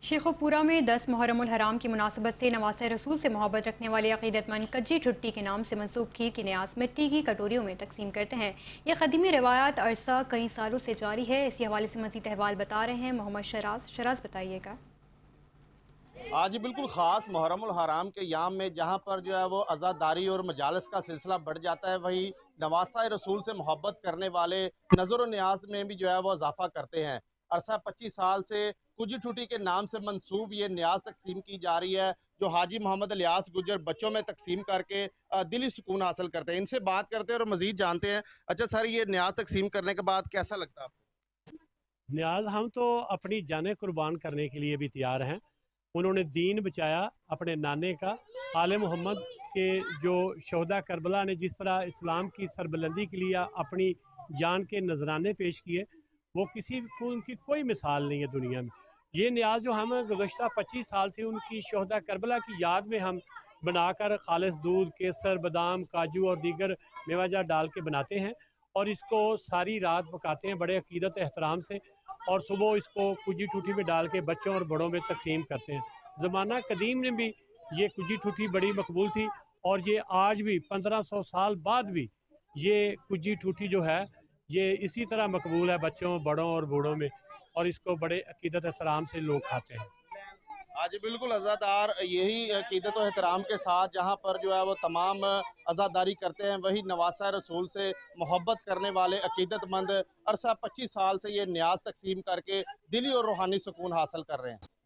शेखोपुरा में 10 मुहर्रमुल हराम की मुनासबत से नवासे रसूल से मोहब्बत रखने वाले अक़ीदतमंद कज्जी ठुट्टी के नाम से मंसूब खीर की न्याज मिट्टी की कटोरियों में तकसीम करते हैं। यह कदीमी रवायात अरसा कई सालों से जारी है। इसी हवाले से मज़ीद अहवाल बता रहे हैं मोहम्मद शराज बताइएगा। आज बिल्कुल ख़ास मुहर्रमुल हराम के याम में जहाँ पर जो है वो अज़ादारी और मजालस का सिलसिला बढ़ जाता है, वहीं नवासा रसूल से मोहब्बत करने वाले नज़र न्याज में भी जो है वो इजाफा करते हैं। अरसा 25 साल से कुजी ठुटी के नाम से मंसूब ये न्याज तकसीम की जा रही है, जो हाजी मोहम्मद इलियास गुजर बच्चों में तकसीम करके दिली सुकून हासिल करते हैं। इनसे बात करते हैं और मज़ीद जानते हैं। अच्छा सर, ये न्याज तकसीम करने के बाद कैसा लगता है आपको? न्याज हम तो अपनी जानें कुर्बान करने के लिए भी तैयार हैं। उन्होंने दीन बचाया अपने नाने का। आले मोहम्मद के जो शहदा करबला ने जिस तरह इस्लाम की सरबलंदी के लिए अपनी जान के नजराने पेश किए, वो किसी को उनकी कोई मिसाल नहीं है दुनिया में। ये न्याज जो हम गुज़श्ता 25 साल से उनकी शहदा करबला की याद में हम बनाकर खालिस दूध, केसर, बादाम, काजू और दीगर मेवाजात डाल के बनाते हैं और इसको सारी रात पकाते हैं बड़े अकीदत एहतराम से, और सुबह इसको कुजी ठूठी में डाल के बच्चों और बड़ों में तकसीम करते हैं। ज़माना कदीम में भी ये कुजी ठूठी बड़ी मकबूल थी और ये आज भी 1500 साल बाद भी ये कुजी ठूठी जो है ये इसी तरह मकबूल है बच्चों, बड़ों और बूढ़ों में, और इसको बड़े अकीदत एहतराम से लोग खाते हैं। आज बिल्कुल अज़ादार यही अक़ीदत और एहतराम के साथ जहाँ पर जो है वो तमाम अज़ादारी करते हैं, वही नवासा रसूल से मोहब्बत करने वाले अक़ीदतमंद अरसा 25 साल से ये न्याज तकसीम करके दिली और रूहानी सुकून हासिल कर रहे हैं।